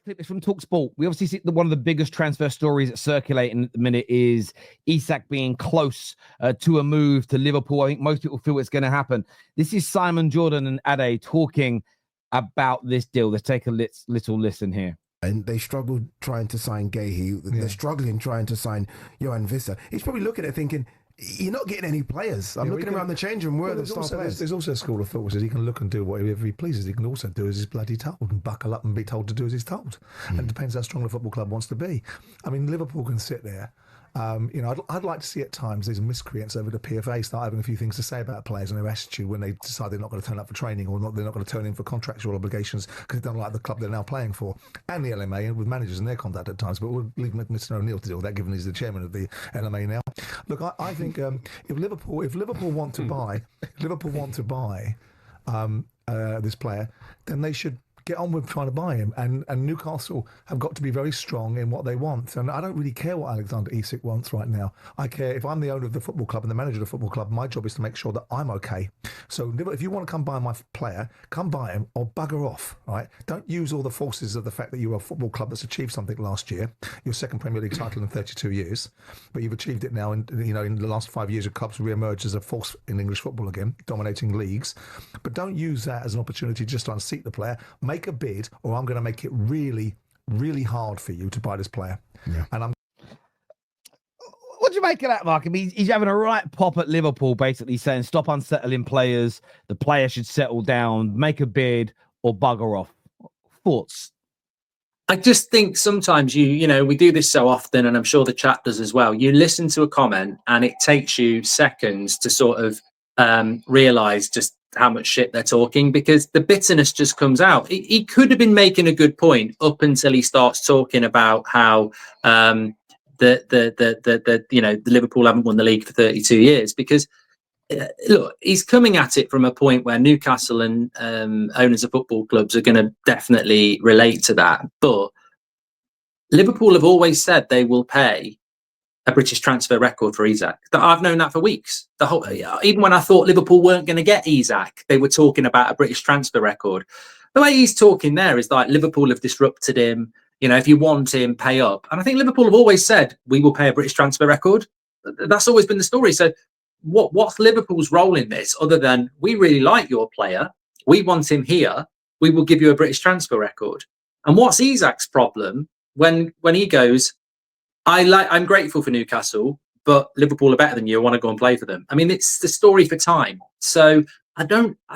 clip is from TalkSport. We obviously see one of the biggest transfer stories circulating at the minute is Isak being close to a move to Liverpool. I think most people feel it's going to happen. This is Simon Jordan and Ade talking about this deal. Let's take a little listen here. And they struggled trying to sign Gahey. They're struggling trying to sign Johan Visser. He's probably looking at it thinking, you're not getting any players. I'm looking around the change room. Where are the star players? There's also a school of thought which says he can look and do whatever he pleases. He can also do as he's bloody told and buckle up and be told to do as he's told. And it depends how strong the football club wants to be. I mean, Liverpool can sit there. I'd like to see at times these miscreants over the PFA start having a few things to say about players and their attitude when they decide they're not going to turn up for training or they're not going to turn in for contractual obligations because they don't like the club they're now playing for, and the LMA and with managers and their conduct at times. But we'll leave Mr. O'Neill to deal with that, given he's the chairman of the LMA now. Look, I think if Liverpool want to buy this player, then they should get on with trying to buy him, and Newcastle have got to be very strong in what they want. And I don't really care what Alexander Isak wants right now. I care if I'm the owner of the football club and the manager of the football club, my job is to make sure that I'm okay. So if you want to come buy my player, come buy him or bugger off, right? Don't use all the forces of the fact that you're a football club that's achieved something last year, your second Premier League title in 32 years, but you've achieved it now in the last 5 years. Your club's re-emerged as a force in English football again, dominating leagues. But don't use that as an opportunity just to unseat the player. Make a bid, or I'm going to make it really, really hard for you to buy this player. Yeah. And what do you make of that, Mark? I mean, he's having a right pop at Liverpool, basically saying, stop unsettling players. The player should settle down, make a bid, or bugger off. Thoughts? I just think sometimes we do this so often, and I'm sure the chat does as well. You listen to a comment and it takes you seconds to sort of realise just how much shit they're talking, because the bitterness just comes out. He could have been making a good point up until he starts talking about how the Liverpool haven't won the league for 32 years, because look, he's coming at it from a point where Newcastle and owners of football clubs are going to definitely relate to that. But Liverpool have always said they will pay a British transfer record for Isak. I've known that for weeks. Even when I thought Liverpool weren't going to get Isak, they were talking about a British transfer record. The way he's talking there is like Liverpool have disrupted him. If you want him, pay up. And I think Liverpool have always said, we will pay a British transfer record. That's always been the story. So what's Liverpool's role in this, other than we really like your player, we want him here, we will give you a British transfer record? And what's Isak's problem when he goes, I'm grateful for Newcastle, but Liverpool are better than you. I want to go and play for them. I mean, it's the story for time. So I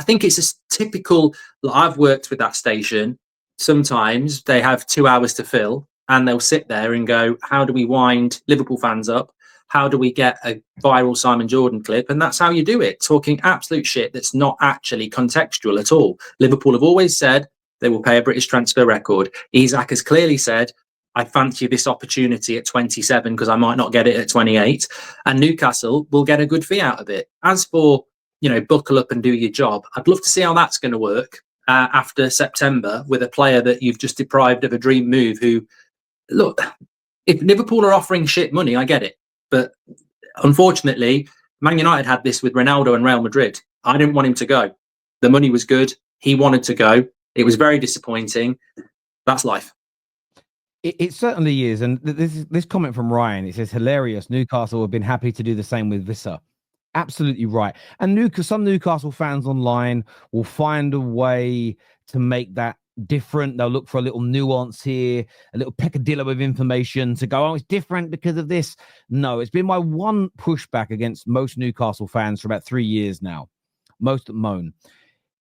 think it's a typical, I've worked with that station. Sometimes they have 2 hours to fill and they'll sit there and go, how do we wind Liverpool fans up? How do we get a viral Simon Jordan clip? And that's how you do it, talking absolute shit that's not actually contextual at all. Liverpool have always said they will pay a British transfer record. Isak has clearly said, I fancy this opportunity at 27 because I might not get it at 28. And Newcastle will get a good fee out of it. As for, buckle up and do your job, I'd love to see how that's going to work after September with a player that you've just deprived of a dream move who, look, if Liverpool are offering shit money, I get it. But unfortunately, Man United had this with Ronaldo and Real Madrid. I didn't want him to go. The money was good. He wanted to go. It was very disappointing. That's life. It certainly is. And this comment from Ryan, it says, hilarious. Newcastle have been happy to do the same with Visser. Absolutely right. And some Newcastle fans online will find a way to make that different. They'll look for a little nuance here, a little peccadillo of information to go, oh, it's different because of this. No, it's been my one pushback against most Newcastle fans for about 3 years now. Most moan.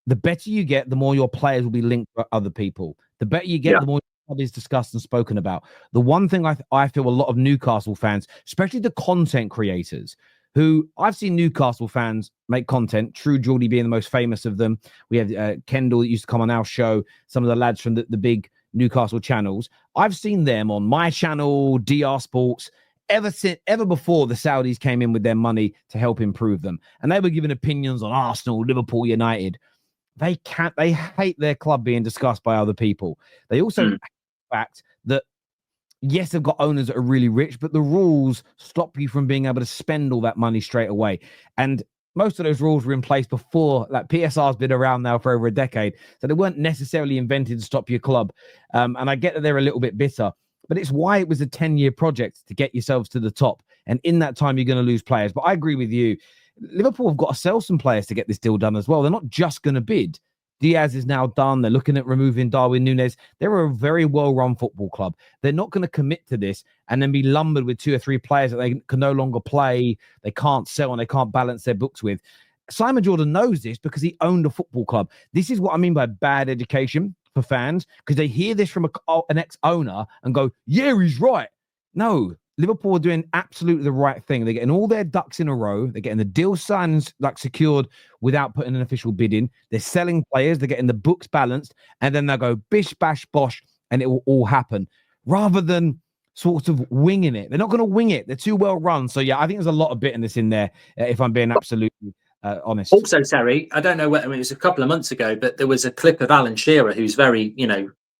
The better you get, the more your players will be linked to other people. The better you get, the more is discussed and spoken about. The one thing I feel a lot of Newcastle fans, especially the content creators, who I've seen Newcastle fans make content, True Geordie being the most famous of them. We have Kendall that used to come on our show, some of the lads from the big Newcastle channels. I've seen them on my channel, DR Sports, ever before the Saudis came in with their money to help improve them. And they were giving opinions on Arsenal, Liverpool, United. They hate their club being discussed by other people. They also hate the fact that, yes, they've got owners that are really rich, but the rules stop you from being able to spend all that money straight away. And most of those rules were in place before. Like PSR's been around now for over a decade, so they weren't necessarily invented to stop your club. And I get that they're a little bit bitter, but it's why it was a 10-year project to get yourselves to the top. And in that time, you're going to lose players. But I agree with you. Liverpool have got to sell some players to get this deal done as well. They're not just going to bid. Diaz is now done. They're looking at removing Darwin Núñez. They're a very well-run football club. They're not going to commit to this and then be lumbered with 2 or 3 players that they can no longer play, they can't sell, and they can't balance their books with. Simon Jordan knows this because he owned a football club. This is what I mean by bad education for fans, because they hear this from an ex-owner and go, yeah, he's right. No, Liverpool are doing absolutely the right thing. They're getting all their ducks in a row. They're getting the deal signed, like secured, without putting an official bid in. They're selling players. They're getting the books balanced, and then they'll go bish, bash, bosh, and it will all happen, rather than sort of winging it. They're not going to wing it. They're too well run. So yeah, I think there's a lot of bitterness in there, if I'm being absolutely honest. Also, Terry, I don't know whether it was a couple of months ago, but there was a clip of Alan Shearer, who's very,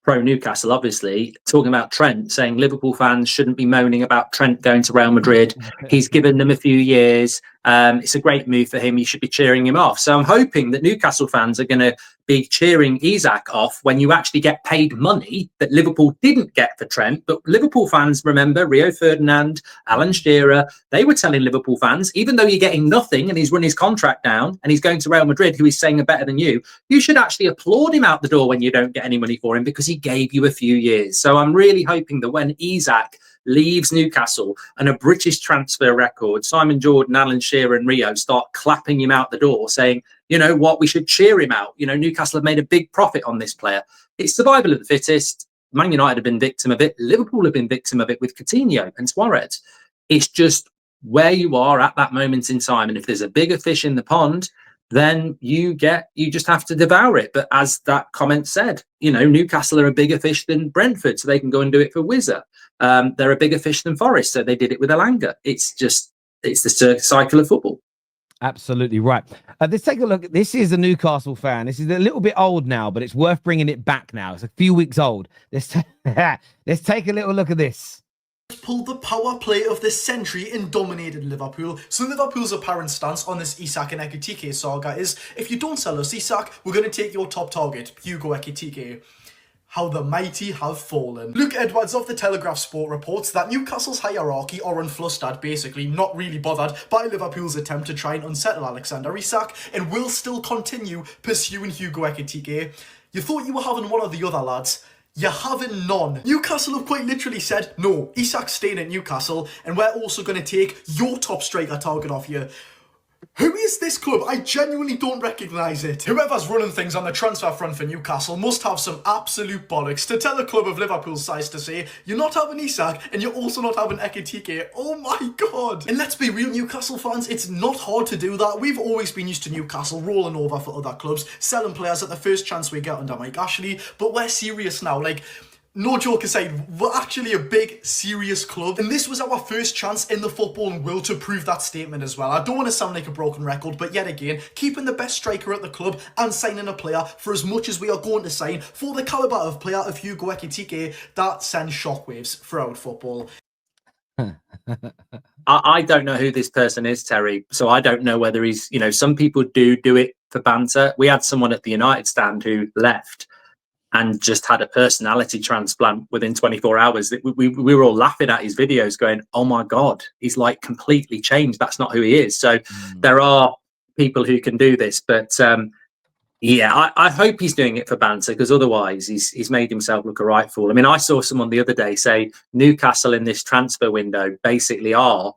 pro Newcastle, obviously, talking about Trent, saying Liverpool fans shouldn't be moaning about Trent going to Real Madrid. He's given them a few years. It's a great move for him. You should be cheering him off. So I'm hoping that Newcastle fans are going to be cheering Isak off when you actually get paid money that Liverpool didn't get for Trent. But Liverpool fans, remember, Rio Ferdinand, Alan Shearer, they were telling Liverpool fans, even though you're getting nothing and he's run his contract down and he's going to Real Madrid, who he's saying are better than you should actually applaud him out the door when you don't get any money for him, because he gave you a few years. So I'm really hoping that when Isak leaves Newcastle and a British transfer record, Simon Jordan, Alan Shearer and Rio start clapping him out the door saying, you know what, we should cheer him out. Newcastle have made a big profit on this player. It's survival of the fittest. Man United have been victim of it. Liverpool have been victim of it with Coutinho and Suarez. It's just where you are at that moment in time. And if there's a bigger fish in the pond, then you just have to devour it. But as that comment said, Newcastle are a bigger fish than Brentford, so they can go and do it for Wizza. They're a bigger fish than Forest, so they did it with Elanga. It's the cycle of football. Absolutely right. Let's take a look. This is a Newcastle fan. This is a little bit old now, but it's worth bringing it back now. It's a few weeks old. Let's take a little look at this. Pulled the power play of the century and dominated Liverpool. So Liverpool's apparent stance on this Isak and Ekitike saga is, if you don't sell us Isak, we're going to take your top target, Hugo Ekitike. How the mighty have fallen. Luke Edwards of the Telegraph Sport reports that Newcastle's hierarchy are unflustered, basically not really bothered by Liverpool's attempt to try and unsettle Alexander Isak, and will still continue pursuing Hugo Ekitike. You thought you were having one of the other lads. You're having none. Newcastle have quite literally said, no, Isak's staying at Newcastle, and we're also going to take your top striker target off you. Who is this club? I genuinely don't recognise it. Whoever's running things on the transfer front for Newcastle must have some absolute bollocks to tell a club of Liverpool's size to say, you're not having Isak and you're also not having Ekitike. Oh my god. And let's be real, Newcastle fans, it's not hard to do that. We've always been used to Newcastle rolling over for other clubs, selling players at the first chance we get under Mike Ashley, but we're serious now. No joke aside, we're actually a big, serious club, and this was our first chance in the footballing world to prove that statement as well. I don't want to sound like a broken record, but yet again, keeping the best striker at the club and signing a player for as much as we are going to sign for the calibre of player of Hugo Ekitike, that sends shockwaves throughout football. I don't know who this person is, Terry, so I don't know whether he's, some people do it for banter. We had someone at the United stand who left and just had a personality transplant within 24 hours. We were all laughing at his videos going, oh my God, he's like completely changed. That's not who he is. So there are people who can do this, but I hope he's doing it for banter, because otherwise he's made himself look a right fool. I mean, I saw someone the other day say Newcastle in this transfer window basically are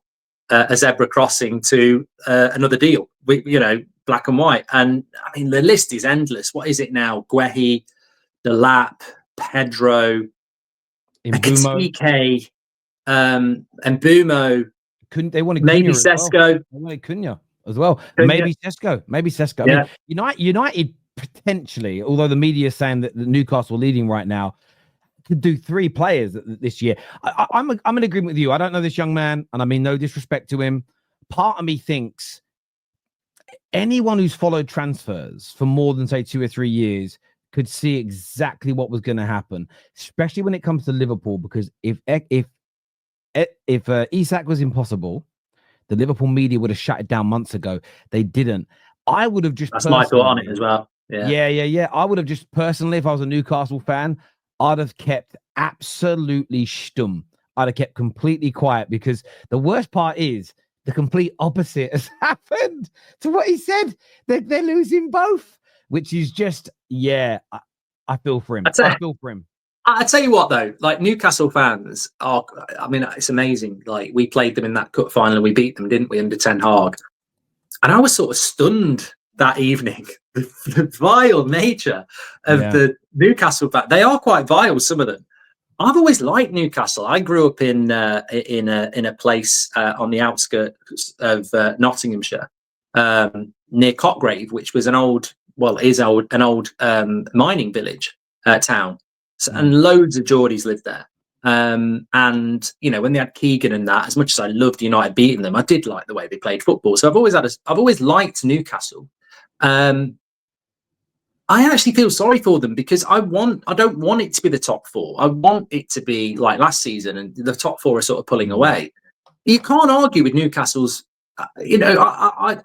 a zebra crossing to another deal, black and white. And I mean, the list is endless. What is it now? Guehi, Delap, Pedro, Ekitike, and Mbumo. They wanted maybe Cunha Sesko. Well. They wanted Cunha as well. Maybe Sesko. Yeah. I mean, United potentially, although the media is saying that the Newcastle leading right now, could do 3 players this year. I'm in agreement with you. I don't know this young man, and I mean no disrespect to him. Part of me thinks anyone who's followed transfers for more than say 2 or 3 years could see exactly what was going to happen, especially when it comes to Liverpool, because if Isak was impossible, The Liverpool media would have shut it down months ago. They didn't. I would have just. That's my thought on it as well. Yeah. I would have just personally, if I was a Newcastle fan, I'd have kept absolutely stum. I'd have kept completely quiet, because the worst part is the complete opposite has happened to what he said. They're losing both, which is just, I feel for him. I feel for him. I tell you what, though, like Newcastle fans are, I mean, it's amazing. Like, we played them in that cup final and we beat them, didn't we, under Ten Hag? And I was sort of stunned that evening. The vile nature of the Newcastle fan. They are quite vile, some of them. I've always liked Newcastle. I grew up in a place on the outskirts of Nottinghamshire, near Cotgrave, which was an old mining village town. And loads of Geordies lived there. And you know, when they had Keegan and that, as much as I loved United beating them, I did like the way they played football. So I've always liked Newcastle. I actually feel sorry for them, because I don't want it to be the top four. I want it to be like last season, and the top four are sort of pulling away. You can't argue with Newcastle's. You know,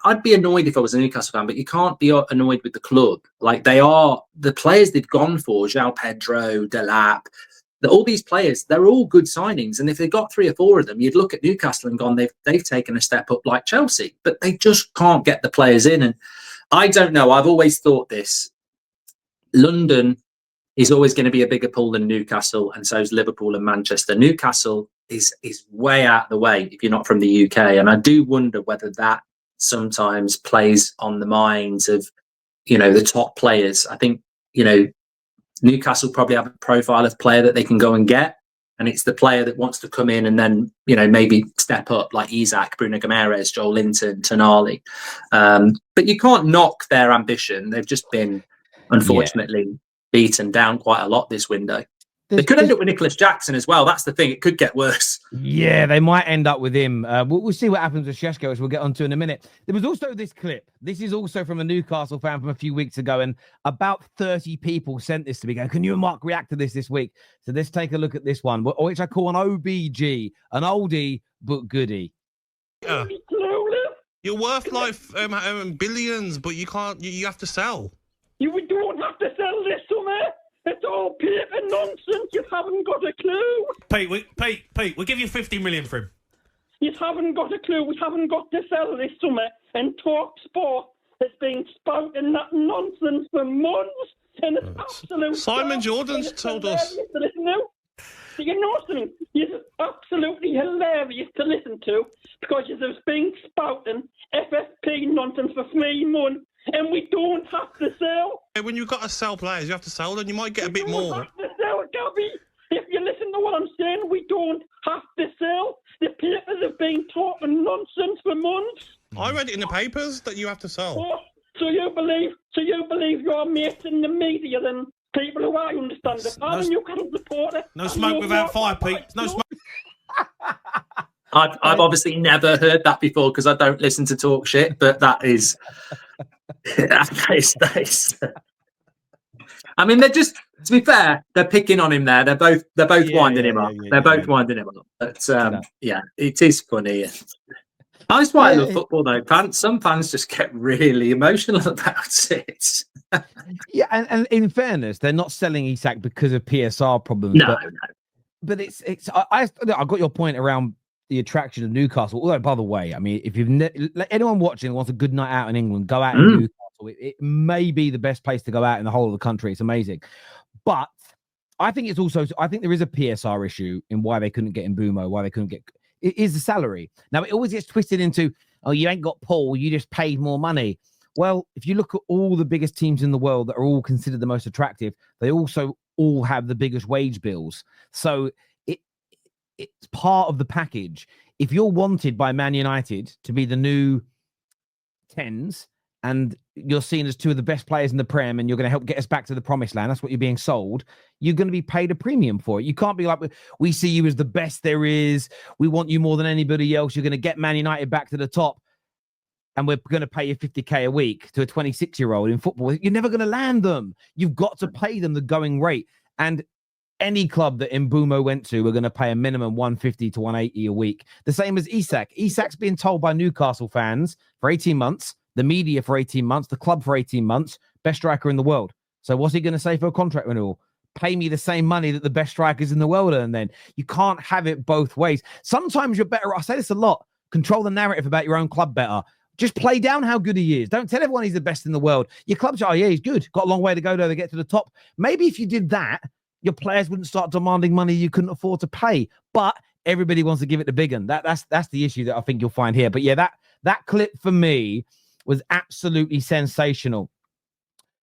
I'd be annoyed if I was a Newcastle fan, but you can't be annoyed with the club. Like, they are the players they've gone for: João Pedro, Delap. All these players, they're all good signings, and if they got 3 or 4 of them, you'd look at Newcastle and gone, they've taken a step up like Chelsea, but they just can't get the players in. And I don't know. I've always thought this. London is always going to be a bigger pool than Newcastle, and so is Liverpool and Manchester. Newcastle is way out of the way if you're not from the UK, and I do wonder whether that sometimes plays on the minds of, you know, the top players. I think, you know, Newcastle probably have a profile of player that they can go and get, and it's the player that wants to come in and then, you know, maybe step up, like Isak, Bruno Guimaraes, Joel Linton, Tonali. But you can't knock their ambition. They've just been, unfortunately, beaten down quite a lot this window. They could end up with Nicholas Jackson as well. That's the thing. It could get worse. Yeah, they might end up with him. We'll see what happens with Šeško, as we'll get onto in a minute. There was also this clip. This is also from a Newcastle fan from a few weeks ago, and about 30 people sent this to me, going, can you and Mark react to this week? So let's take a look at this one, which I call an OBG, an oldie but goodie. Yeah. You're worth like billions, but you can't. You have to sell. You don't have to sell this summer. It's all paper nonsense. You haven't got a clue. Pete, we'll give you 50 million for him. You haven't got a clue. We haven't got to sell this summer. And Talk Sport has been spouting that nonsense for months. And it's absolute. Simon Jordan's told us. To listen to. So you know something? It's absolutely hilarious to listen to, because you've been spouting FFP nonsense for 3 months. And we don't have to sell. When you've got to sell players, you have to sell them. You might get a bit more. We don't have to sell, Gabby. If you listen to what I'm saying, we don't have to sell. The papers have been talking nonsense for months. I read it in the papers that you have to sell. Oh, so you believe your mates in the media than people who I understand it. I'm a Newcastle supporter. No smoke without fire, Pete. No smoke. I've obviously never heard that before, because I don't listen to talk shit, but that is... I mean, they're just, to be fair, they're picking on him there. They're both winding him up. They're both winding him up. But it is funny. That's why I love football, though. Some fans just get really emotional about it. Yeah, and in fairness, they're not selling Isak because of PSR problems. No. But it's. I got your point around the attraction of Newcastle. Although, by the way, I mean, if you've anyone watching wants a good night out in England, go out in Newcastle. It may be the best place to go out in the whole of the country. It's amazing. But I think there is a PSR issue in why they couldn't get Mbeumo, why they couldn't get. It is the salary. Now, it always gets twisted into, oh, you ain't got Paul, you just paid more money. Well, if you look at all the biggest teams in the world that are all considered the most attractive, they also all have the biggest wage bills. So it's part of the package. If you're wanted by Man United to be the new 10s and you're seen as 2 of the best players in the Prem and you're going to help get us back to the promised land, that's what you're being sold, you're going to be paid a premium for it. You can't be like, we see you as the best there is. We want you more than anybody else. You're going to get Man United back to the top and we're going to pay you 50k a week to a 26-year-old in football. You're never going to land them. You've got to pay them the going rate. And any club that Mbumo went to were going to pay a minimum 150 to 180 a week. The same as Isak. Isak's being told by Newcastle fans for 18 months, the media for 18 months, the club for 18 months, best striker in the world. So what's he going to say for a contract renewal? Pay me the same money that the best strikers in the world earn then. You can't have it both ways. Sometimes you're better. I say this a lot. Control the narrative about your own club better. Just play down how good he is. Don't tell everyone he's the best in the world. Your club's, oh, yeah, he's good. Got a long way to go to get to the top. Maybe if you did that, your players wouldn't start demanding money you couldn't afford to pay. But everybody wants to give it the big one. That's the issue that I think you'll find here. But yeah, that clip for me was absolutely sensational.